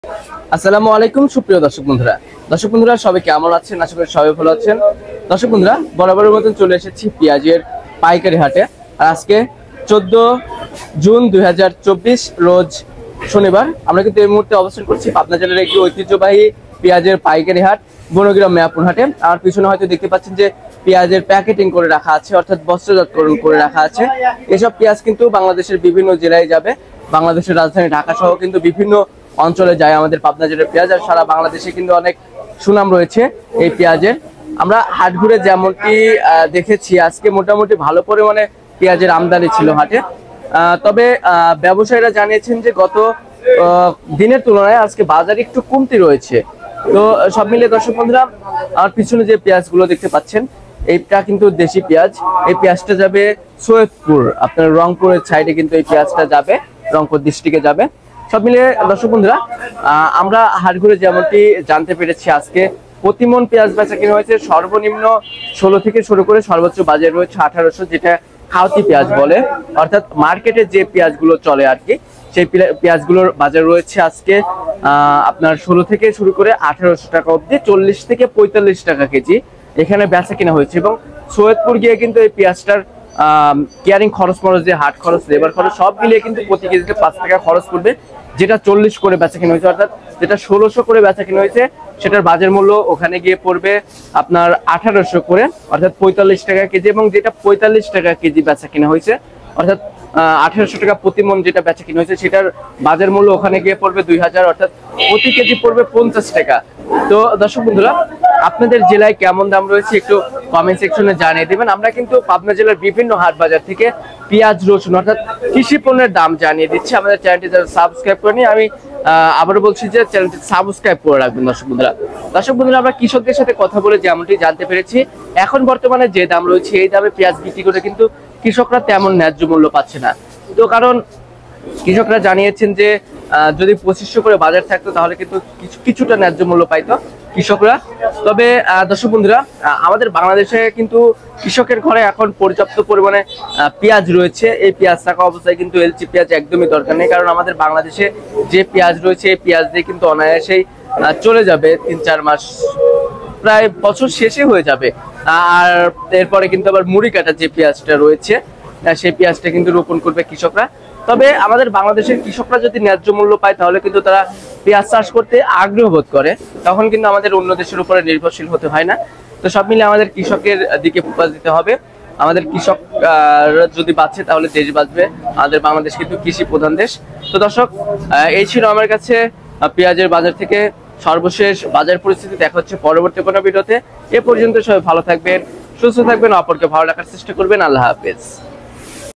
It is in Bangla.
আসসালামু আলাইকুম সুপ্রিয় দর্শক বন্ধুরা সবাই কেমন আছেন? আশা করি সবাই ভালো আছেন। দর্শক বন্ধুরা বরাবরের মতন চলে এসেছি পেঁয়াজের পাইকারি হাটে। আর আজকে 14 জুন 2024 রোজ শনিবার। আমরা কিন্তু এই মুহূর্তে অবস্থান করছি পাবনা জেলার একটি ঐতিহ্যবাহী পেঁয়াজের পাইকারি হাট বনগ্রাম মেয়াপুর হাটে। আর পিছনে হয়তো দেখতে পাচ্ছেন যে পেঁয়াজের প্যাকেটিং করে রাখা আছে, অর্থাৎ বস্ত্রজাতকরণ করে রাখা আছে। এসব পেঁয়াজ কিন্তু বাংলাদেশের বিভিন্ন জেলায় যাবে। বাংলাদেশের রাজধানী ঢাকা সহ কিন্তু বিভিন্ন অঞ্চলে যায় আমাদের পাবনা জেলার পেঁয়াজ। আর সারা বাংলাদেশে কিন্তু অনেক সুনাম রয়েছে এই পেঁয়াজের। আমরা হাট ঘুরে যেমনটি দেখেছি আজকে মোটামুটি ভালো পরিমাণে পেঁয়াজের আমদানি ছিল হাটে। তবে ব্যবসায়ীরা জানিয়েছেন যে গত দিনের তুলনায় আজকে বাজারে একটু কমতি রয়েছে। তো সব মিলিয়ে দর্শক বন্ধুরা আমার পিছনে যে পেঁয়াজগুলো দেখতে পাচ্ছেন এইটা কিন্তু দেশি পেঁয়াজ। এই পেঁয়াজটা যাবে সৈয়দপুর, আপনার রংপুরের সাইডে কিন্তু এই পেঁয়াজটা যাবে, রংপুর ডিস্ট্রিক্টে যাবে। সব মিলিয়ে দর্শক বন্ধুরা আমরা হাট ঘুরে যেমনটি জানতে পেরেছি আজকে প্রতিমন পেঁয়াজ বেচা কিনা হয়েছে সর্বনিম্ন 16 থেকে শুরু করে সর্বোচ্চ বাজার রয়েছে 1800, যেটা খাওয়াতি পেঁয়াজ বলে, অর্থাৎ মার্কেটে যে পেঁয়াজগুলো চলে আর কি, সেই পেঁয়াজগুলোর বাজার রয়েছে আজকে আপনার 16 থেকে শুরু করে 1800 টাকা অবধি, 40 থেকে 45 টাকা কেজি এখানে বেচা কিনা হয়েছে। এবং সৈয়দপুর গিয়ে কিন্তু এই পেঁয়াজটার কেয়ারিং খরচ মরচ, যে হাট খরচ, লেবার খরচ সব মিলিয়ে কিন্তু প্রতি কেজিতে 5 টাকা খরচ পড়বে, যেটা 40 করে বেচা কিনা হয়েছে। অর্থাৎ যেটা 1600 করে বেচা কিনা হয়েছে সেটার বাজার মূল্য ওখানে গিয়ে পড়বে আপনার 1800 করে, অর্থাৎ 45 টাকা কেজি। এবং যেটা 45 টাকা কেজি বেচা কিনা হয়েছে, অর্থাৎ 1800 টাকা প্রতি মন যেটা বেচা কিনা হয়েছে, সেটার বাজার মূল্য ওখানে গিয়ে পড়বে 2000, অর্থাৎ প্রতি কেজি পড়বে 50 টাকা। তো দর্শক বন্ধুরা আপনাদের জেলায় কেমন দাম রয়েছে একটু কমেন্ট সেকশনে জানিয়ে দিবেন। আমরা কিন্তু পাবনা জেলার বিভিন্ন হাট বাজার থেকে পেঁয়াজ, রসুন অর্থাৎ কৃষি পণ্যের দাম জানিয়ে দিচ্ছি। আমাদের চ্যানেলটি যারা সাবস্ক্রাইব করেনি, আমি আবারও বলছি যে চ্যানেলটি সাবস্ক্রাইব করে রাখবেন। দর্শক বন্ধুরা আমরা কৃষকদের সাথে কথা বলে যেমনটি জানতে পেরেছি এখন বর্তমানে যে দাম রয়েছে এই দামে পেঁয়াজ বিক্রি করে কিন্তু কৃষকরা তেমন ন্যায্য মূল্য পাচ্ছে না। তো কারণ কৃষকরা জানিয়েছেন যে যদি 2500 করে বাজার থাকতো তাহলে কিন্তু কিছুটা ন্যায্য মূল্য পাইতো কৃষকরা। তবে দর্শক বন্ধুরা আমাদের বাংলাদেশে কিন্তু কৃষকের ঘরে এখন পর্যাপ্ত পরিমাণে পেঁয়াজ রয়েছে। এই পেঁয়াজ থাকা অবস্থায় কিন্তু এলচি পেঁয়াজ একদমই দরকার নেই, কারণ আমাদের বাংলাদেশে যে পেঁয়াজ রয়েছে এই পেঁয়াজ দিয়ে কিন্তু অনায়াসেই চলে যাবে 3-4 মাস, প্রায় বছর শেষে হয়ে যাবে। আর এরপরে কিন্তু আবার মুড়ি কাটা যে পেঁয়াজটা রয়েছে সেই পেঁয়াজটা কিন্তু রোপণ করবে কৃষকরা। তবে আমাদের বাংলাদেশের কৃষকরা যদি ন্যায্য মূল্য পায় তাহলে কিন্তু তারা পেঁয়াজ চাষ করতে আগ্রহ বোধ করে, তখন কিন্তু আমাদের অন্য দেশের উপরে নির্ভরশীল হতে হয় না। তো সব মিলে আমাদের কৃষকের দিকে ফোকাস দিতে হবে। আমাদের কৃষক যদি বাঁচে তাহলে দেশ বাঁচবে। আমাদের বাংলাদেশ কিন্তু কৃষি প্রধান দেশ। তো দর্শক এই ছিল আমার কাছে পেঁয়াজের বাজার থেকে সর্বশেষ বাজার পরিস্থিতি। দেখা হচ্ছে পরবর্তী কোনো ভিডিওতে। এ পর্যন্ত সবাই ভালো থাকবেন, সুস্থ থাকবেন, অপরকে ভালো রাখার চেষ্টা করবেন। আল্লাহ হাফেজ।